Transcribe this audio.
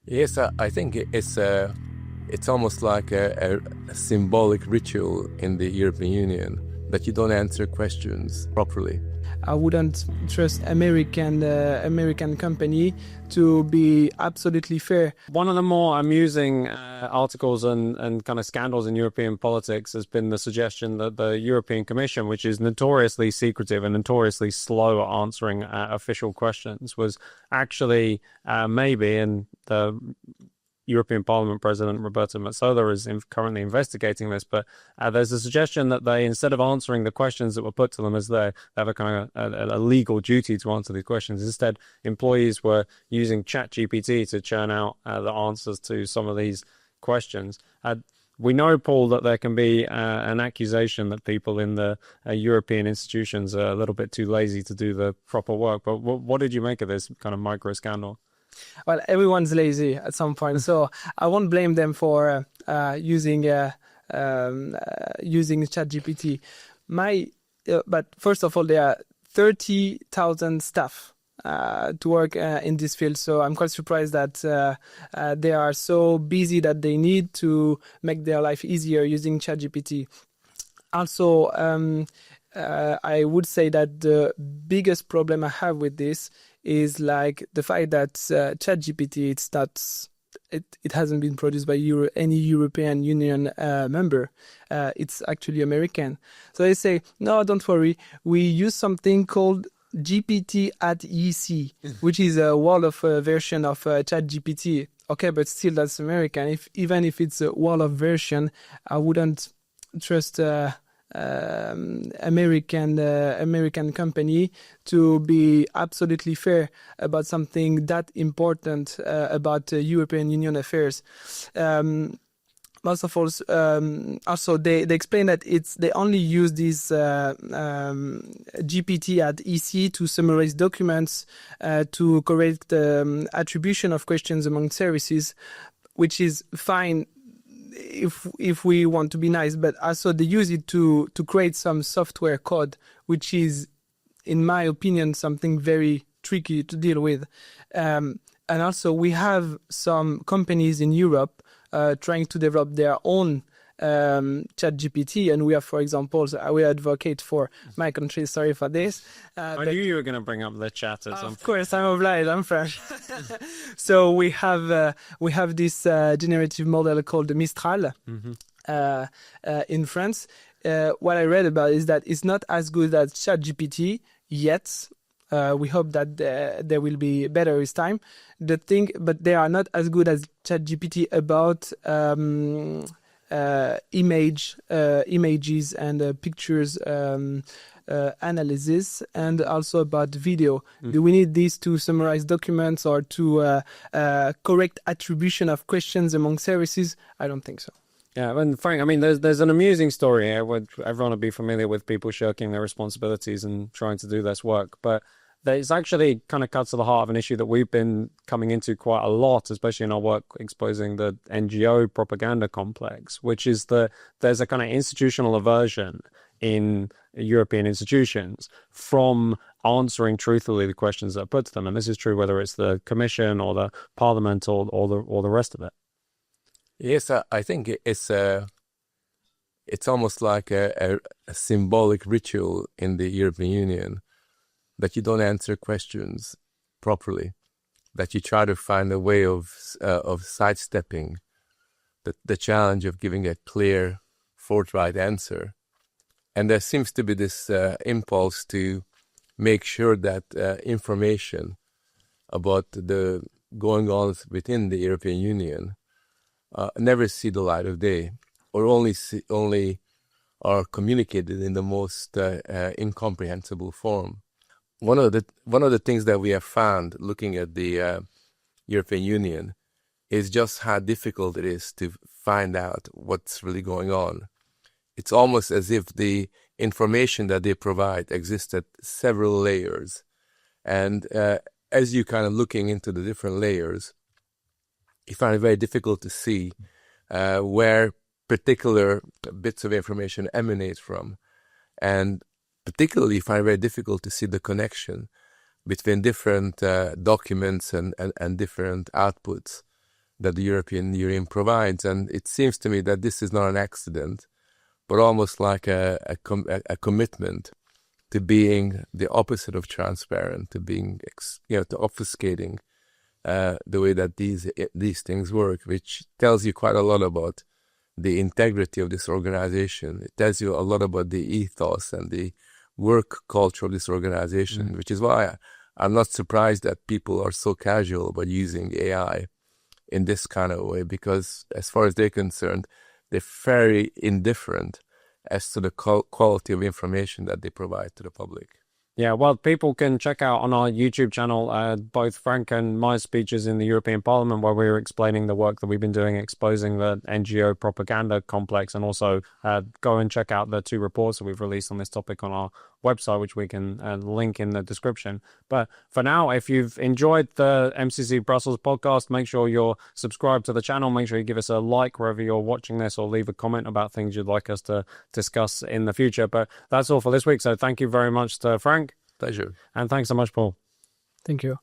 Yes, I think it's almost like a symbolic ritual in the European Union that you don't answer questions properly. I wouldn't trust American company to be absolutely fair. One of the more amusing articles and kind of scandals in European politics has been the suggestion that the European Commission, which is notoriously secretive and notoriously slow at answering official questions, was actually maybe in the European Parliament President Roberta Metsola is currently investigating this, but there's a suggestion that they, instead of answering the questions that were put to them as they have a kind of a legal duty to answer these questions, instead employees were using ChatGPT to churn out the answers to some of these questions. We know, Paul, that there can be an accusation that people in the European institutions are a little bit too lazy to do the proper work. But what did you make of this kind of micro scandal? Well, everyone's lazy at some point, so I won't blame them for using ChatGPT. But first of all, there are 30,000 staff to work in this field, so I'm quite surprised that they are so busy that they need to make their life easier using ChatGPT. Also, I would say that the biggest problem I have with this is like the fact that ChatGPT, it hasn't been produced by any European Union member. It's actually American. So they say, no, don't worry. We use something called GPT at EC, which is a Wolof version of ChatGPT. Okay, but still that's American. Even if it's a Wolof version, I wouldn't trust American company to be absolutely fair about something that important about European Union affairs. Most of all, also they explain that they only use this GPT at EC to summarize documents, to correct the attribution of questions among services, which is fine if we want to be nice, but also they use it to create some software code, which is, in my opinion, something very tricky to deal with. And also we have some companies in Europe trying to develop their own ChatGPT, and we are, for example, we advocate for my country. Sorry for this. I knew you were going to bring up the chat at some point. Of course, I'm obliged. I'm French. So we have this generative model called Mistral in France. What I read about is that it's not as good as ChatGPT yet. We hope that there will be better with time. But they are not as good as ChatGPT about images and pictures analysis, and also about video. Do we need these to summarize documents or to correct attribution of questions among services? I don't think so. Yeah, and Frank, I mean, there's an amusing story here where everyone will be familiar with people shirking their responsibilities and trying to do less work, but it's actually kind of cuts to the heart of an issue that we've been coming into quite a lot, especially in our work exposing the NGO propaganda complex, which is that there's a kind of institutional aversion in European institutions from answering truthfully the questions that are put to them. And this is true whether it's the Commission or the Parliament or the rest of it. Yes, I think it's almost like a symbolic ritual in the European Union that you don't answer questions properly, that you try to find a way of sidestepping the challenge of giving a clear, forthright answer. And there seems to be this impulse to make sure that information about the going on within the European Union never see the light of day, or only are communicated in the most incomprehensible form. One of the things that we have found looking at the European Union is just how difficult it is to find out what's really going on. It's almost as if the information that they provide exists at several layers, and as you kind of looking into the different layers, you find it very difficult to see where particular bits of information emanate from, and particularly, you find it very difficult to see the connection between different documents and different outputs. that the European Union provides. And it seems to me that this is not an accident, but almost like a commitment to being the opposite of transparent, to being, to obfuscating the way that these things work, which tells you quite a lot about the integrity of this organization. It tells you a lot about the ethos and the work culture of this organization, which is why I'm not surprised that people are so casual about using AI in this kind of way, because as far as they're concerned, they're very indifferent as to the quality of information that they provide to the public. Yeah, well, people can check out on our YouTube channel both Frank and my speeches in the European Parliament, where we were explaining the work that we've been doing, exposing the NGO propaganda complex, and also go and check out the 2 reports that we've released on this topic on our website, which we can link in the description. But for now, if you've enjoyed the MCC Brussels podcast, make sure you're subscribed to the channel. Make sure you give us a like wherever you're watching this, or leave a comment about things you'd like us to discuss in the future. But that's all for this week. So thank you very much to Frank. Pleasure. And thanks so much, Paul. Thank you.